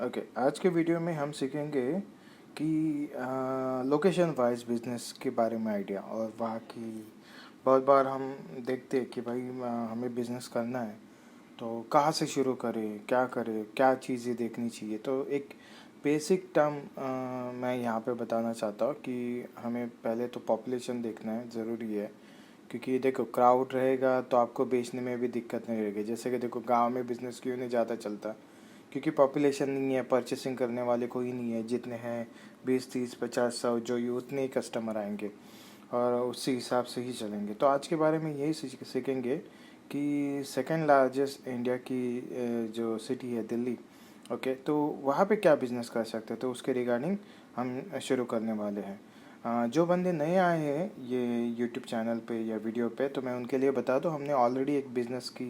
Okay आज के video में हम सीखेंगे कि लोकेशन वाइज बिजनेस के बारे में आइडिया और वहाँ की बहुत बार हम देखते हैं कि भाई हमें बिजनेस करना है तो कहाँ से शुरू करें क्या चीज़ें देखनी चाहिए। तो एक बेसिक टर्म मैं यहाँ पे बताना चाहता हूँ कि हमें पहले तो पॉपुलेशन देखना है, ज़रूरी है। क्योंकि देखो क्राउड रहेगा तो आपको बेचने में भी दिक्कत नहीं रहेगी। जैसे कि देखो गांव में बिज़नेस क्यों नहीं ज़्यादा चलता, क्योंकि पॉपुलेशन नहीं है, परचेसिंग करने वाले कोई नहीं है। जितने हैं 20 30 50 100 जो ये उतने ही कस्टमर आएंगे और उसी हिसाब से ही चलेंगे। तो आज के बारे में यही सीखेंगे कि सेकंड लार्जेस्ट इंडिया की जो सिटी है दिल्ली, ओके, तो वहाँ पे क्या बिज़नेस कर सकते हैं, तो उसके रिगार्डिंग हम शुरू करने वाले हैं। जो बंदे नए आए हैं ये यूट्यूब चैनल पे या वीडियो पे, तो मैं उनके लिए बता दूँ, हमने ऑलरेडी एक बिज़नेस की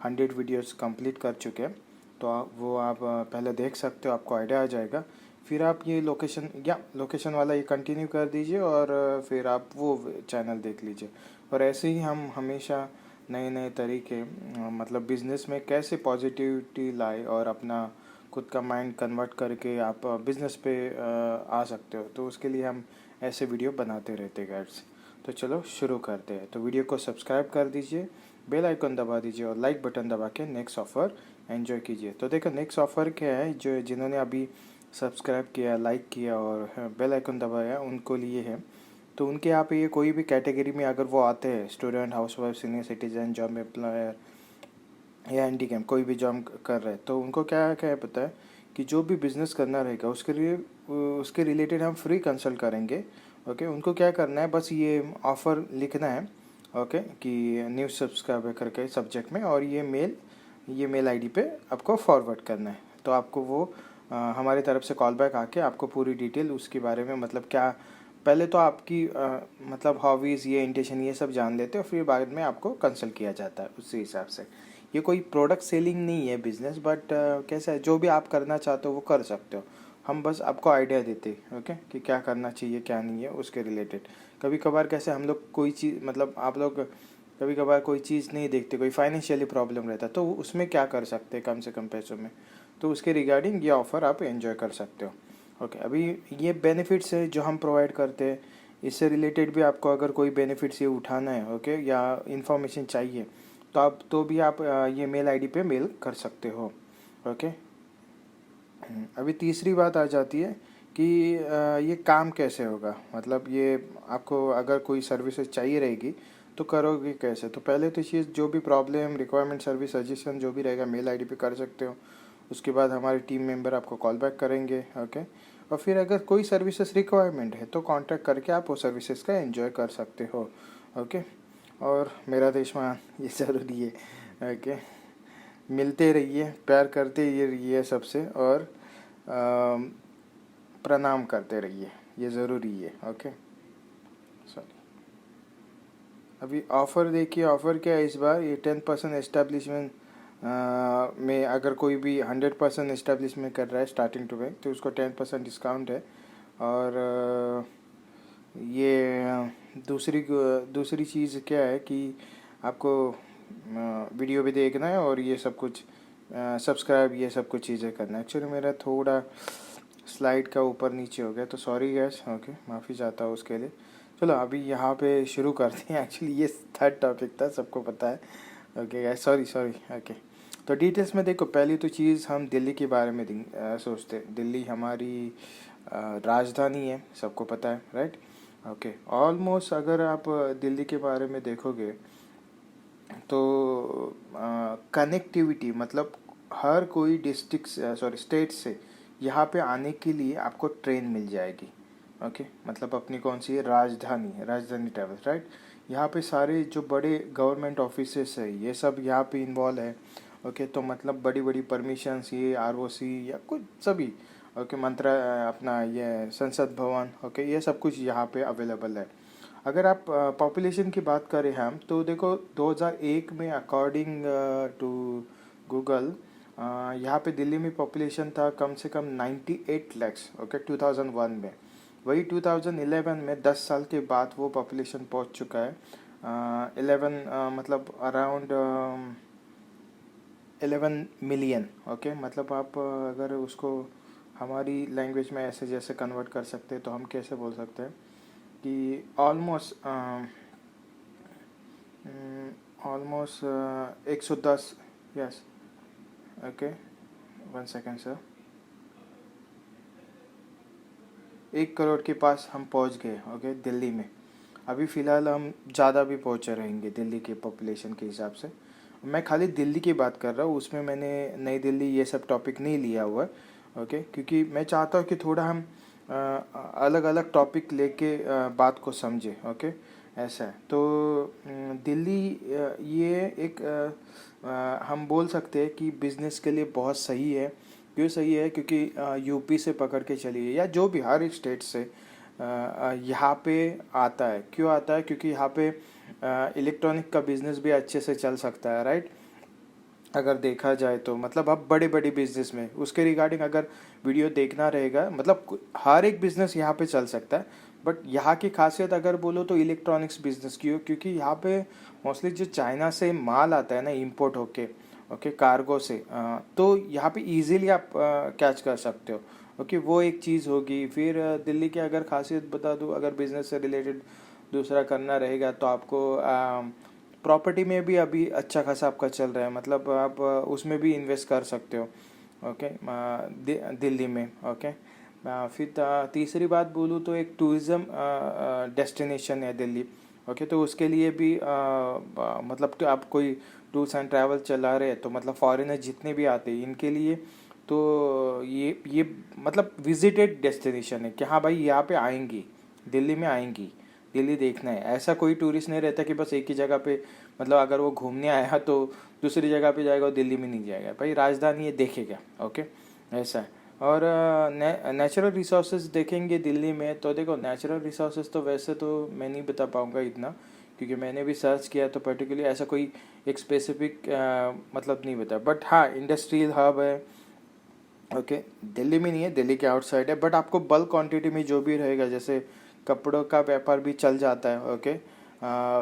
100 वीडियोस कंप्लीट कर चुके हैं। तो आप पहले देख सकते हो, आपको आइडिया आ जाएगा। फिर आप ये लोकेशन वाला ये कंटिन्यू कर दीजिए और फिर आप वो चैनल देख लीजिए। और ऐसे ही हम हमेशा नए नए तरीके मतलब बिज़नेस में कैसे पॉजिटिविटी लाए और अपना खुद का माइंड कन्वर्ट करके आप बिज़नेस पे आ सकते हो। तो उसके लिए हम ऐसे वीडियो बनाते रहते हैं गाइड्स। तो चलो शुरू करते हैं। तो वीडियो को सब्सक्राइब कर दीजिए, बेल आइकन दबा दीजिए और लाइक बटन दबा के नेक्स्ट ऑफ़र एंजॉय कीजिए। तो देखो नेक्स्ट ऑफ़र क्या है, जो जिन्होंने अभी सब्सक्राइब किया, लाइक किया और बेल आइकन दबाया उनको लिए है। तो उनके यहाँ पे ये कोई भी कैटेगरी में अगर वो आते हैं, student, housewife, senior citizen, job employer या हैंडीकैप, कोई भी जॉब कर रहे हैं, तो उनको क्या क्या है पता है कि जो भी बिज़नेस करना रहेगा उसके लिए उसके रिलेटेड हम फ्री कंसल्ट करेंगे। ओके, उनको क्या करना है, बस ये ऑफ़र लिखना है, ओके, कि न्यू सब्सक्राइबर करके सब्जेक्ट में, और ये मेल आईडी पे आपको फॉरवर्ड करना है। तो आपको वो हमारी तरफ से कॉल बैक आके आपको पूरी डिटेल उसके बारे में, मतलब क्या, पहले तो आपकी मतलब हॉबीज़, ये इंटेंशन, ये सब जान लेते हो, फिर बाद में आपको कंसल्ट किया जाता है उसी हिसाब से। ये कोई प्रोडक्ट सेलिंग नहीं है बिज़नेस, बट कैसा है, जो भी आप करना चाहते हो वो कर सकते हो। हम बस आपको आइडिया देते, ओके, कि क्या करना चाहिए क्या नहीं है उसके रिलेटेड। कभी कभार कैसे हम लोग कोई चीज़, मतलब आप लोग कभी कभार कोई चीज़ नहीं देखते, कोई फाइनेंशियली प्रॉब्लम रहता है, तो उसमें क्या कर सकते हैं कम से कम पैसों में, तो उसके रिगार्डिंग ये ऑफ़र आप एंजॉय कर सकते हो। ओके, अभी ये बेनिफिट्स है जो हम प्रोवाइड करते हैं। इससे रिलेटेड भी आपको अगर कोई बेनिफिट्स ये उठाना है, ओके, या इन्फॉर्मेशन चाहिए, तो आप ये मेल आईडी पे मेल कर सकते हो। ओके, अभी तीसरी बात आ जाती है कि ये काम कैसे होगा, मतलब ये आपको अगर कोई सर्विसेज चाहिए रहेगी तो करोगे कैसे। तो पहले तो चीज़, जो भी प्रॉब्लम, रिक्वायरमेंट, सर्विस, सजेशन जो भी रहेगा मेल आईडी पे कर सकते हो। उसके बाद हमारे टीम मेंबर आपको कॉल बैक करेंगे, ओके। और फिर अगर कोई सर्विसेज रिक्वायरमेंट है तो कांटेक्ट करके आप वो सर्विसेज का एंजॉय कर सकते हो, ओके। और मेरा देशमान ये ज़रूरी है, ओके। मिलते रहिए, प्यार करते ये रहिए सबसे, और प्रणाम करते रहिए, ये ज़रूरी है, ओके। सॉरी, अभी ऑफ़र देखिए, ऑफ़र क्या है इस बार, ये 10% एस्टेब्लिशमेंट में अगर कोई भी 100% एस्टेब्लिशमेंट कर रहा है स्टार्टिंग टू में, तो उसको 10% डिस्काउंट है। और ये दूसरी चीज़ क्या है कि आपको वीडियो भी देखना है और ये सब कुछ सब्सक्राइब, ये सब कुछ चीज़ें करना है। एक्चुअली मेरा थोड़ा स्लाइड का ऊपर नीचे हो गया, तो सॉरी गैस, ओके, माफ़ी चाहता हूँ उसके लिए। चलो अभी यहाँ पे शुरू करते हैं। एक्चुअली ये थर्ड टॉपिक था, सबको पता है, okay gas, sorry sorry, okay. तो डिटेल्स में देखो, पहली तो चीज़ हम दिल्ली के बारे में सोचते हैं। दिल्ली हमारी राजधानी है, सबको पता है, राइट। ओके, ऑलमोस्ट अगर आप दिल्ली के बारे में देखोगे तो कनेक्टिविटी, मतलब हर कोई डिस्ट्रिक्ट, सॉरी, स्टेट से यहाँ पे आने के लिए आपको ट्रेन मिल जाएगी, ओके। मतलब अपनी कौन सी है, राजधानी ट्रेवल्स, राइट। यहाँ पे सारे जो बड़े गवर्नमेंट ऑफिसेस है ये सब यहाँ पे इन्वॉल्व है, ओके। तो मतलब बड़ी बड़ी परमिशंस, ये आरओसी या कुछ सभी, ओके, अपना ये संसद भवन, ओके, ये सब कुछ यहाँ पे अवेलेबल है। अगर आप पॉपुलेशन की बात करें हम, तो देखो 2001 में अकॉर्डिंग टू गूगल, यहाँ पे दिल्ली में पॉपुलेशन था कम से कम 98 लैक्स, ओके, 2001 में। वही 2011 में 10 साल के बाद वो पॉपुलेशन पहुँच चुका है 11, मतलब अराउंड 11 मिलियन। ओके, मतलब आप अगर उसको हमारी लैंग्वेज में ऐसे जैसे कन्वर्ट कर सकते हैं तो हम कैसे बोल सकते हैं कि almost 110। Yes, okay, 1 second sir. 1 crore के पास हम पहुंच गए। ओके, दिल्ली में अभी फ़िलहाल हम ज़्यादा भी पहुंचे रहेंगे दिल्ली के पॉपुलेशन के हिसाब से। मैं खाली दिल्ली की बात कर रहा हूँ, उसमें मैंने नई दिल्ली ये सब टॉपिक नहीं लिया हुआ है। ओके, क्योंकि मैं चाहता हूँ कि थोड़ा हम अलग अलग टॉपिक लेके बात को समझे। ओके, ऐसा है तो दिल्ली ये एक हम बोल सकते हैं कि बिज़नेस के लिए बहुत सही है। क्यों सही है? क्योंकि यूपी से पकड़ के चलिए या जो भी हर एक स्टेट से यहाँ पे आता है। क्यों आता है? क्योंकि यहाँ पे इलेक्ट्रॉनिक का बिज़नेस भी अच्छे से चल सकता है, राइट? अगर देखा जाए तो मतलब अब बड़े बड़े बिजनेस में उसके रिगार्डिंग अगर वीडियो देखना रहेगा, मतलब हर एक बिज़नेस यहाँ पे चल सकता है। बट यहाँ की खासियत अगर बोलो तो इलेक्ट्रॉनिक्स बिजनेस की हो, क्योंकि यहाँ पे मोस्टली जो चाइना से माल आता है ना इंपोर्ट होके, ओके, कार्गो से, तो यहाँ पे इजीली आप कैच कर सकते हो। ओके, वो एक चीज़ होगी। फिर दिल्ली की अगर खासियत बता दूँ, अगर बिज़नेस से रिलेटेड दूसरा करना रहेगा तो आपको प्रॉपर्टी में भी अभी अच्छा खासा आपका चल रहा है, मतलब आप उसमें भी इन्वेस्ट कर सकते हो। ओके, दिल्ली में। ओके, फिर तीसरी बात बोलूँ तो एक टूरिज़्म डेस्टिनेशन है दिल्ली। ओके, तो उसके लिए भी मतलब तो आप कोई टूर्स एंड ट्रैवल चला रहे हैं तो मतलब फॉरेनर जितने भी आते हैं इनके लिए तो ये मतलब विजिटेड डेस्टिनेशन है कि हाँ भाई यहाँ पे आएंगी, दिल्ली में आएंगी, दिल्ली देखना है। ऐसा कोई टूरिस्ट नहीं रहता कि बस एक ही जगह पे, मतलब अगर वो घूमने आया तो दूसरी जगह पे जाएगा और दिल्ली में नहीं जाएगा, भाई राजधानी ये देखेगा। ओके, ऐसा है। और नेचुरल रिसोर्सेज देखेंगे दिल्ली में तो देखो, नेचुरल रिसोर्सेज तो वैसे तो मैं नहीं बता पाऊँगा इतना, क्योंकि मैंने भी सर्च किया तो पर्टिकुलरली ऐसा कोई एक स्पेसिफिक मतलब नहीं बता। बट हाँ, इंडस्ट्रियल हब है। ओके, दिल्ली में नहीं है, दिल्ली के आउटसाइड है, बट आपको बल्क क्वांटिटी में जो भी रहेगा, जैसे कपड़ों का व्यापार भी चल जाता है। ओके,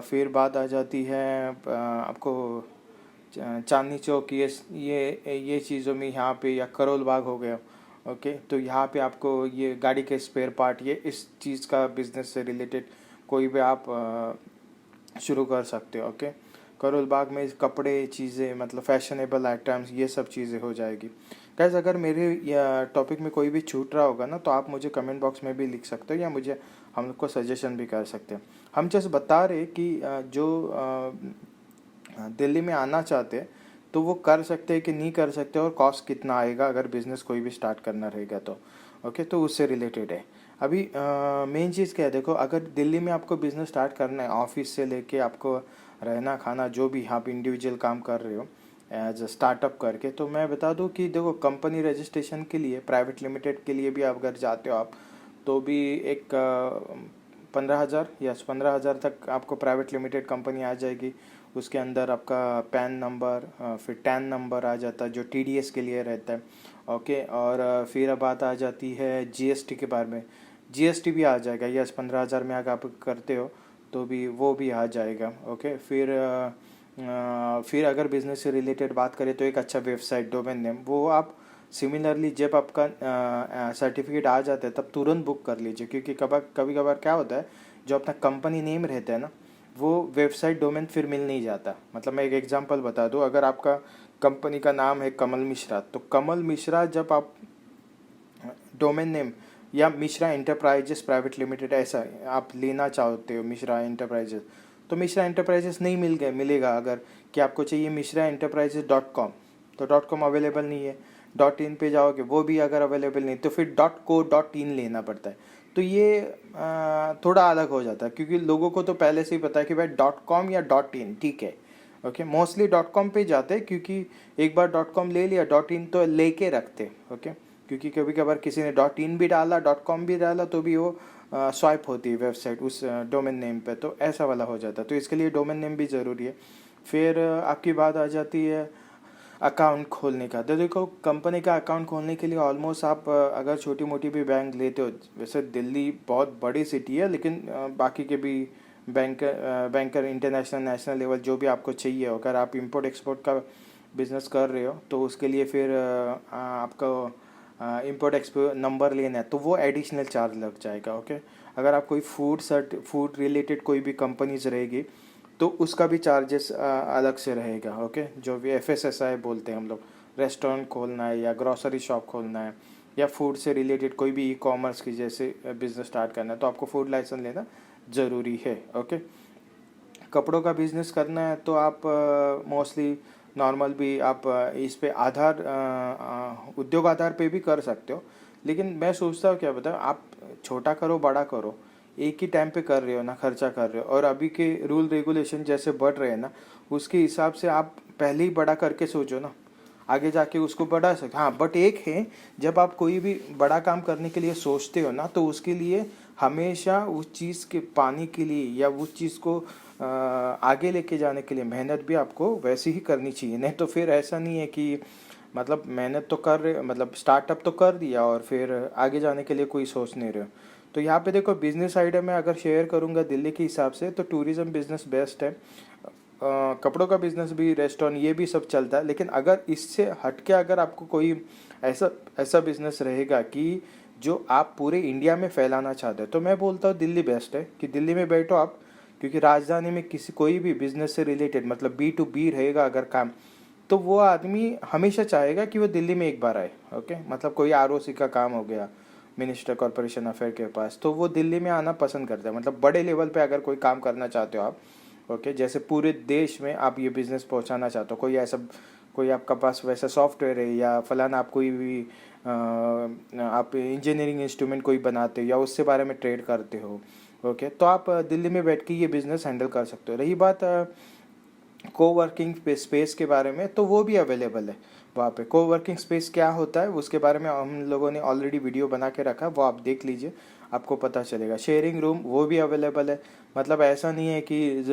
फिर बात आ जाती है आपको चांदनी चौक, ये चीज़ों में यहाँ पे, या करोल बाग हो गया। ओके, तो यहाँ पे आपको ये गाड़ी के स्पेयर पार्ट, ये इस चीज़ का बिजनेस से रिलेटेड कोई भी आप शुरू कर सकते हो। ओके, करोल बाग में कपड़े चीज़ें, मतलब फैशनेबल आइटम्स, ये सब चीज़ें हो जाएगी। गैस, अगर मेरे या टॉपिक में कोई भी छूट रहा होगा ना तो आप मुझे कमेंट बॉक्स में भी लिख सकते हो, या मुझे हम लोग को सजेशन भी कर सकते हैं। हम जैसे बता रहे कि जो दिल्ली में आना चाहते हैं तो वो कर सकते हैं कि नहीं कर सकते, और कॉस्ट कितना आएगा अगर बिज़नेस कोई भी स्टार्ट करना रहेगा तो। ओके, तो उससे रिलेटेड है। अभी मेन चीज़ क्या है, देखो, अगर दिल्ली में आपको बिज़नेस स्टार्ट करना है, ऑफिस से लेके आपको रहना खाना जो भी आप इंडिविजुअल काम कर रहे हो एज अ स्टार्टअप करके, तो मैं बता दूं कि देखो, कंपनी रजिस्ट्रेशन के लिए, प्राइवेट लिमिटेड के लिए भी आप अगर जाते हो आप, तो भी एक 15,000, यस 15,000 तक आपको प्राइवेट लिमिटेड कंपनी आ जाएगी। उसके अंदर आपका पैन नंबर, फिर टैन नंबर आ जाता है जो टीडीएस के लिए रहता है। ओके, और फिर अब बात आ जाती है जीएसटी के बारे में। जीएसटी भी आ जाएगा, यस 15,000 में अगर आप करते हो तो भी वो भी आ जाएगा। ओके, फिर अगर बिज़नेस से रिलेटेड बात करें तो एक अच्छा वेबसाइट, डोमेन नेम, वो आप सिमिलरली जब आपका सर्टिफिकेट आ जाता है तब तुरंत बुक कर लीजिए, क्योंकि कभी कभार क्या होता है, जो अपना कंपनी नेम रहता है ना, वो वेबसाइट डोमेन फिर मिल नहीं जाता। मतलब मैं एक एग्जांपल बता दूं, अगर आपका कंपनी का नाम है कमल मिश्रा, तो कमल मिश्रा जब आप डोमेन नेम, या मिश्रा इंटरप्राइजेस प्राइवेट लिमिटेड ऐसा आप लेना चाहते हो, मिश्रा इंटरप्राइजेस, तो मिश्रा इंटरप्राइजेस नहीं मिलेगा। अगर कि आपको चाहिए मिश्रा इंटरप्राइजेस .com, तो .com अवेलेबल नहीं है। .in पे जाओगे, वो भी अगर अवेलेबल नहीं, तो फिर .co.in लेना पड़ता है। तो ये थोड़ा अलग हो जाता है, क्योंकि लोगों को तो पहले से ही पता है कि भाई .com या .in ठीक है। ओके, मोस्टली .com पे जाते हैं, क्योंकि एक बार .com ले लिया, .in तो लेके रखते। ओके, क्योंकि कभी कभार किसी ने .in भी डाला, .com भी डाला, तो भी वो स्वाइप होती है वेबसाइट उस डोमेन नेम पे, तो ऐसा वाला हो जाता है। तो इसके लिए डोमेन नेम भी ज़रूरी है। फिर आपकी बात आ जाती है अकाउंट खोलने का। तो देखो, कंपनी का अकाउंट खोलने के लिए ऑलमोस्ट आप अगर छोटी मोटी भी बैंक लेते हो, वैसे दिल्ली बहुत बड़ी सिटी है, लेकिन बाकी के भी बैंकर इंटरनेशनल नेशनल लेवल जो भी आपको चाहिए, अगर आप इंपोर्ट एक्सपोर्ट का बिज़नेस कर रहे हो तो उसके लिए फिर आपका इम्पोर्ट एक्सपोर्ट नंबर लेना है तो वो एडिशनल चार्ज लग जाएगा। ओके, अगर आप कोई फूड रिलेटेड कोई भी कंपनीज रहेगी तो उसका भी चार्जेस अलग से रहेगा। ओके, जो भी FSSAI बोलते हैं हम लोग, रेस्टोरेंट खोलना है या ग्रॉसरी शॉप खोलना है या फूड से रिलेटेड कोई भी ई-कॉमर्स की जैसे बिज़नेस स्टार्ट करना है तो आपको फूड लाइसेंस लेना ज़रूरी है। ओके, कपड़ों का बिज़नेस करना है तो आप मोस्टली नॉर्मल भी आप इस पे आधार उद्योग आधार पे भी कर सकते हो, लेकिन मैं सोचता हूँ क्या बताओ, आप छोटा करो बड़ा करो, एक ही टाइम पे कर रहे हो ना, खर्चा कर रहे हो, और अभी के रूल रेगुलेशन जैसे बढ़ रहे हैं ना, उसके हिसाब से आप पहले ही बड़ा करके सोचो ना, आगे जाके उसको बढ़ा सकते। हाँ, बट एक है, जब आप कोई भी बड़ा काम करने के लिए सोचते हो ना तो उसके लिए हमेशा उस चीज़ के पाने के लिए या उस चीज़ को आगे लेके जाने के लिए मेहनत भी आपको वैसे ही करनी चाहिए। नहीं तो फिर ऐसा नहीं है कि मतलब मेहनत तो कर रहे, मतलब स्टार्टअप तो कर दिया और फिर आगे जाने के लिए कोई सोच नहीं रहे हो। तो यहाँ पे देखो, बिजनेस आइडिया में अगर शेयर करूँगा दिल्ली के हिसाब से तो टूरिज़्म बिजनेस बेस्ट है। कपड़ों का बिजनेस भी, रेस्टोरेंट, ये भी सब चलता है, लेकिन अगर इससे हट के अगर आपको कोई ऐसा ऐसा बिजनेस रहेगा कि जो आप पूरे इंडिया में फैलाना चाहते हो तो मैं बोलता हूँ दिल्ली बेस्ट है, कि दिल्ली में बैठो आप, क्योंकि राजधानी में किसी कोई भी बिजनेस से रिलेटेड मतलब B2B रहेगा अगर काम, तो वो आदमी हमेशा चाहेगा कि वो दिल्ली में एक बार आए। ओके, मतलब कोई ROC का काम हो गया, मिनिस्टर कॉरपोरेशन अफेयर के पास, तो वो दिल्ली में आना पसंद करता है। मतलब बड़े लेवल पे अगर कोई काम करना चाहते हो आप, ओके, जैसे पूरे देश में आप ये बिज़नेस पहुंचाना चाहते हो, कोई ऐसा, कोई आपका पास वैसा सॉफ्टवेयर है या फलाना, आप कोई भी आप इंजीनियरिंग इंस्ट्रूमेंट कोई बनाते हो या उससे बारे में ट्रेड करते हो, ओके, तो आप दिल्ली में बैठ के ये बिज़नेस हैंडल कर सकते हो। रही बात कोवर्किंग स्पेस के बारे में, तो वो भी अवेलेबल है वहाँ पे। कोवर्किंग स्पेस क्या होता है उसके बारे में हम लोगों ने ऑलरेडी वीडियो बना के रखा है, वो आप देख लीजिए, आपको पता चलेगा। शेयरिंग रूम वो भी अवेलेबल है, मतलब ऐसा नहीं है कि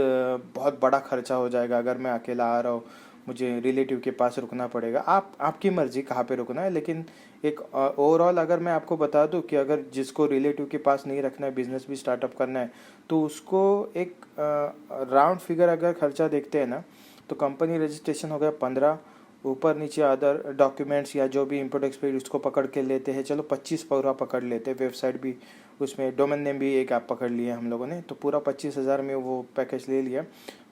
बहुत बड़ा खर्चा हो जाएगा अगर मैं अकेला आ रहा हूँ, मुझे रिलेटिव के पास रुकना पड़ेगा। आपकी मर्ज़ी कहाँ पे रुकना है, लेकिन एक ओवरऑल अगर मैं आपको बता दूं कि अगर जिसको रिलेटिव के पास नहीं रखना है, बिज़नेस भी स्टार्टअप करना है, तो उसको एक राउंड फिगर अगर खर्चा देखते हैं ना, तो कंपनी रजिस्ट्रेशन हो गया 15, ऊपर नीचे अदर डॉक्यूमेंट्स या जो भी इम्पोर्ट एक्सपोर्ट उसको पकड़ के लेते हैं, चलो 25 पूरा पकड़ लेते हैं, वेबसाइट भी उसमें, डोमेन नेम भी एक आप पकड़ लिए हम लोगों ने, तो पूरा 25,000 में वो पैकेज ले लिया।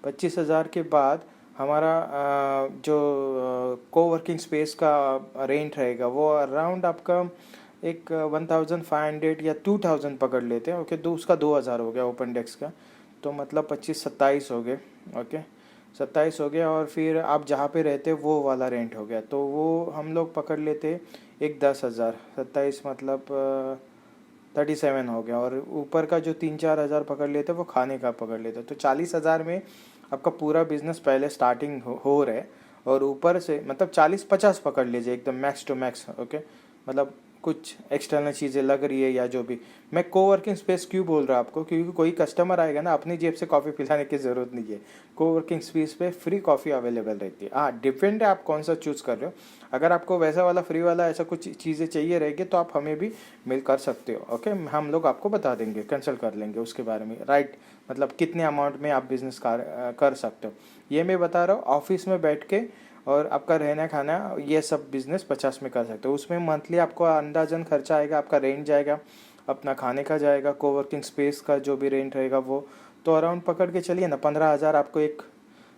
25,000 के बाद हमारा जो कोवर्किंग स्पेस का रेंट रहेगा वो अराउंड आपका एक 1,500 या 2,000 पकड़ लेते हैं। ओके, उसका 2,000 हो गया ओपन डेस्क का, तो मतलब 25-27 हो गए। ओके, 27 हो गया, और फिर आप जहाँ पे रहते वो वाला रेंट हो गया, तो वो हम लोग पकड़ लेते एक 10,000, 27 मतलब 37 हो गया, और ऊपर का जो 3-4 हज़ार पकड़ लेते वो खाने का पकड़ लेते, तो 40,000 में आपका पूरा बिजनेस पहले स्टार्टिंग हो रहा है। और ऊपर से मतलब 40-50 पकड़ लीजिए एकदम मैक्स टू मैक्स। ओके, मतलब कुछ एक्सटर्नल चीज़ें लग रही है या जो भी। मैं कोवर्किंग स्पेस क्यों बोल रहा हूँ आपको, क्योंकि कोई कस्टमर आएगा ना, अपनी जेब से कॉफ़ी पिलाने की ज़रूरत नहीं है, कोवर्किंग स्पेस पे फ्री कॉफ़ी अवेलेबल रहती है। हाँ, डिपेंड है आप कौन सा चूज़ कर रहे हो, अगर आपको वैसा वाला फ्री वाला ऐसा कुछ चीज़ें चाहिए रहेगी तो आप हमें भी मेल कर सकते हो। ओके, हम लोग आपको बता देंगे, कंसल्ट कर लेंगे उसके बारे में, राइट, मतलब कितने अमाउंट में आप बिज़नेस कर सकते हो। ये मैं बता रहा हूँ, ऑफिस में बैठ के और आपका रहना खाना ये सब बिज़नेस 50 में कर सकते हो। उसमें मंथली आपको अंदाजन खर्चा आएगा, आपका रेंट जाएगा, अपना खाने का जाएगा, कोवर्किंग स्पेस का जो भी रेंट रहेगा वो, तो अराउंड पकड़ के चलिए ना 15,000 आपको एक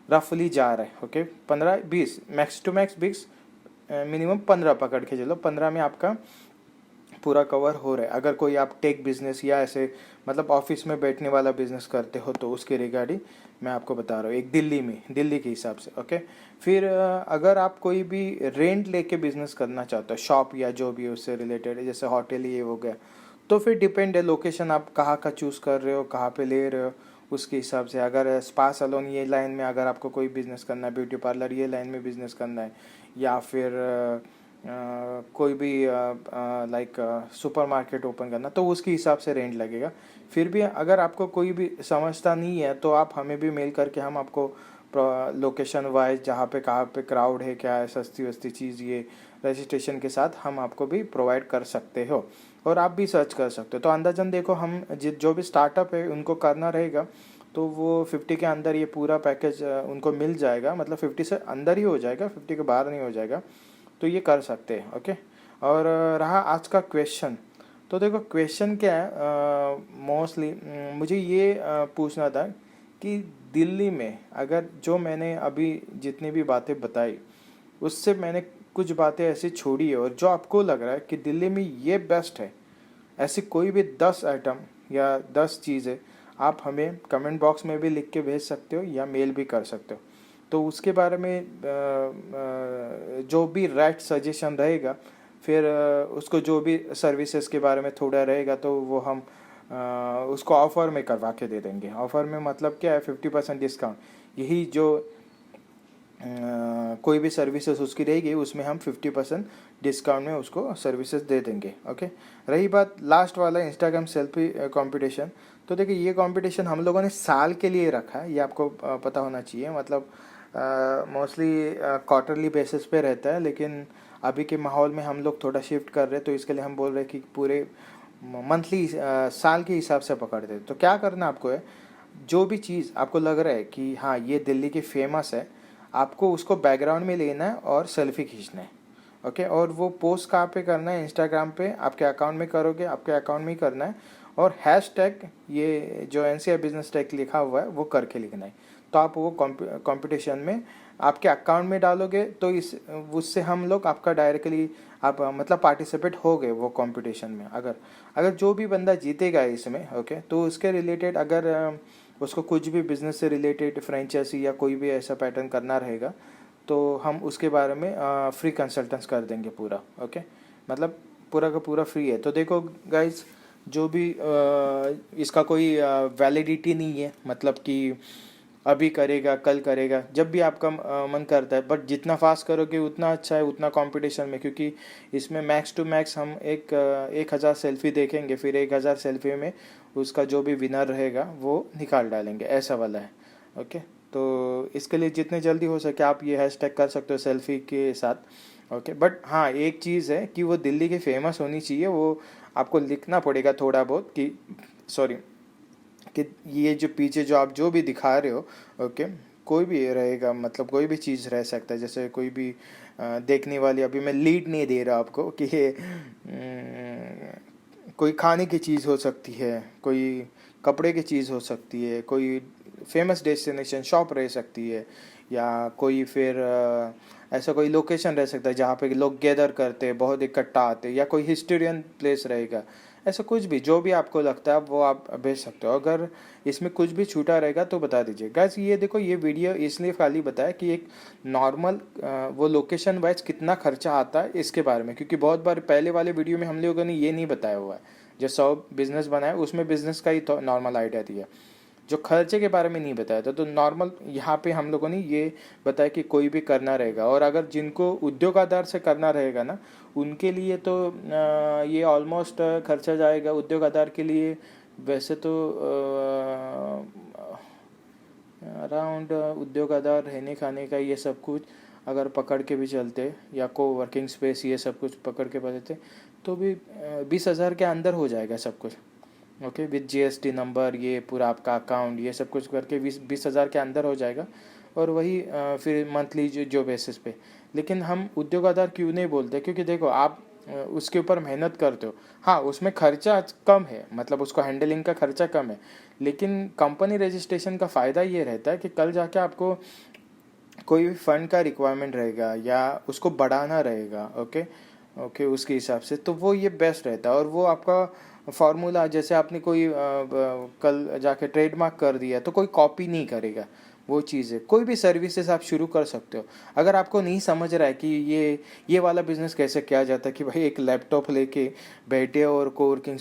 रफली जा रहा है। Okay, 15-20 max to max 20, minimum 15 पकड़ के चलो, 15 में आपका पूरा कवर हो रहा है। अगर कोई आप टेक बिजनेस या ऐसे मतलब ऑफिस में बैठने वाला बिजनेस करते हो तो उसके रिगार्डिंग मैं आपको बता रहा हूँ, एक दिल्ली के हिसाब से। ओके, फिर अगर आप कोई भी रेंट लेके बिजनेस करना चाहते हो, शॉप या जो भी उससे रिलेटेड है, जैसे होटल ये हो गया, तो फिर डिपेंड है लोकेशन आप कहाँ का चूज़ कर रहे हो, कहाँ पे ले रहे हो, उसके हिसाब से। अगर स्पा सैलून ये लाइन में अगर आपको कोई बिज़नेस करना है, ब्यूटी पार्लर ये लाइन में बिज़नेस करना है, या फिर कोई भी लाइक सुपरमार्केट ओपन करना, तो उसके हिसाब से रेंट लगेगा। फिर भी अगर आपको कोई भी समझता नहीं है तो आप हमें भी मेल करके हम आपको लोकेशन वाइज जहाँ पे कहाँ पे क्राउड है, क्या है, सस्ती वस्ती चीज़, ये रजिस्ट्रेशन के साथ हम आपको भी प्रोवाइड कर सकते हो, और आप भी सर्च कर सकते हो। तो अंदाजन देखो, हम जो भी स्टार्टअप है उनको करना रहेगा तो वो 50 के अंदर ये पूरा पैकेज उनको मिल जाएगा, मतलब 50 से अंदर ही हो जाएगा, 50 के बाहर नहीं हो जाएगा। तो ये कर सकते हैं। ओके। और रहा आज का क्वेश्चन, तो देखो क्वेश्चन क्या है, मोस्टली मुझे ये पूछना था कि दिल्ली में अगर जो मैंने अभी जितनी भी बातें बताई उससे मैंने कुछ बातें ऐसी छोड़ी है, और जो आपको लग रहा है कि दिल्ली में ये बेस्ट है, ऐसी कोई भी 10 आइटम या 10 चीज़ें आप हमें कमेंट बॉक्स में भी लिख के भेज सकते हो या मेल भी कर सकते हो। तो उसके बारे में जो भी राइट सजेशन रहेगा, फिर उसको जो भी सर्विसेज के बारे में थोड़ा रहेगा तो वो हम उसको ऑफ़र में करवा के दे देंगे। ऑफ़र में मतलब क्या है, 50% डिस्काउंट। यही जो कोई भी सर्विसेज उसकी रहेगी उसमें हम 50% डिस्काउंट में उसको सर्विसेज दे देंगे। ओके। रही बात लास्ट वाला इंस्टाग्राम सेल्फी कंपटीशन, तो देखिए ये कंपटीशन हम लोगों ने साल के लिए रखा है, ये आपको पता होना चाहिए। मतलब मोस्टली क्वार्टरली बेसिस पे रहता है, लेकिन अभी के माहौल में हम लोग थोड़ा शिफ्ट कर रहे हैं, तो इसके लिए हम बोल रहे हैं कि पूरे मंथली साल के हिसाब से पकड़ते हैं। तो क्या करना आपको है, जो भी चीज़ आपको लग रहा है कि हाँ ये दिल्ली की फेमस है, आपको उसको बैकग्राउंड में लेना है और सेल्फी खींचना है। ओके। और वो पोस्ट कहाँ पे करना है, इंस्टाग्राम पे आपके अकाउंट में करोगे, आपके अकाउंट में ही करना है, और हैशटैग ये जो NCR बिजनेस टेक लिखा हुआ है वो करके लिखना है। तो आप वो कंपटीशन में आपके अकाउंट में डालोगे तो इस उससे हम लोग आपका डायरेक्टली आप मतलब पार्टिसिपेट हो गए वो कंपटीशन में। अगर जो भी बंदा जीतेगा इसमें, ओके, तो उसके रिलेटेड अगर उसको कुछ भी बिज़नेस से रिलेटेड फ्रेंचाइजी या कोई भी ऐसा पैटर्न करना रहेगा तो हम उसके बारे में फ्री कंसल्टेंस कर देंगे पूरा। ओके। मतलब पूरा का पूरा फ्री है। तो देखो गाइज, जो भी इसका कोई वैलिडिटी नहीं है, मतलब कि अभी करेगा कल करेगा, जब भी आपका मन करता है। बट जितना फास्ट करोगे उतना अच्छा है, उतना कंपटीशन में, क्योंकि इसमें मैक्स टू मैक्स हम 1000 सेल्फी देखेंगे, फिर 1000 सेल्फी में उसका जो भी विनर रहेगा वो निकाल डालेंगे, ऐसा वाला है। ओके। तो इसके लिए जितने जल्दी हो सके आप ये हैशटैग कर सकते हो सेल्फी के साथ। ओके। बट हाँ एक चीज़ है कि वो दिल्ली की फेमस होनी चाहिए, वो आपको लिखना पड़ेगा थोड़ा बहुत कि सॉरी कि ये जो पीछे जो आप जो भी दिखा रहे हो, ओके, कोई भी रहेगा, मतलब कोई भी चीज़ रह सकता है। जैसे कोई भी देखने वाली, अभी मैं लीड नहीं दे रहा आपको कि ये कोई खाने की चीज़ हो सकती है, कोई कपड़े की चीज़ हो सकती है, कोई फेमस डेस्टिनेशन शॉप रह सकती है, या कोई फिर ऐसा कोई लोकेशन रह सकता है जहाँ पे लोग गैदर करते हैं, बहुत इकट्ठा आते हैं, या कोई हिस्टोरियन प्लेस रहेगा। ऐसा कुछ भी जो भी आपको लगता है वो आप भेज सकते हो। अगर इसमें कुछ भी छूटा रहेगा तो बता दीजिए। गाइस ये देखो, ये वीडियो इसलिए खाली बताया कि एक नॉर्मल वो लोकेशन वाइज कितना खर्चा आता है इसके बारे में, क्योंकि बहुत बार पहले वाले वीडियो में हम लोगों ने ये नहीं बताया हुआ है। जो 100 बिजनेस बनाया उसमें बिजनेस का ही तो नॉर्मल आइडिया दिया, जो खर्चे के बारे में नहीं बताया था। तो नॉर्मल यहाँ पे हम लोगों ने ये बताया कि कोई भी करना रहेगा, और अगर जिनको उद्योग आधार से करना रहेगा ना, उनके लिए तो ये ऑलमोस्ट खर्चा जाएगा उद्योग आधार के लिए वैसे तो अराउंड उद्योग आधार, रहने खाने का ये सब कुछ अगर पकड़ के भी चलते, या को वर्किंग स्पेस ये सब कुछ पकड़ के बचते, तो भी 20,000 के अंदर हो जाएगा सब कुछ। ओके। विद GST नंबर, ये पूरा आपका अकाउंट, ये सब कुछ करके 20,000 के अंदर हो जाएगा। और वही फिर मंथली जो बेसिस पे। लेकिन हम उद्योग आधार क्यों नहीं बोलते, क्योंकि देखो आप उसके ऊपर मेहनत करते हो। हाँ उसमें खर्चा कम है, मतलब उसको हैंडलिंग का खर्चा कम है, लेकिन कंपनी रजिस्ट्रेशन का फ़ायदा ये रहता है कि कल जाके आपको कोई भी फंड का रिक्वायरमेंट रहेगा या उसको बढ़ाना रहेगा, ओके ओके, उसके हिसाब से तो वो ये बेस्ट रहता है। और वो आपका फार्मूला, जैसे आपने कोई कल जाके ट्रेडमार्क कर दिया तो कोई कॉपी नहीं करेगा, वो चीज़ है। कोई भी सर्विसेज आप शुरू कर सकते हो। अगर आपको नहीं समझ रहा है कि ये वाला बिज़नेस कैसे किया जाता है, कि भाई एक लैपटॉप लेके बैठे और कोवर्किंग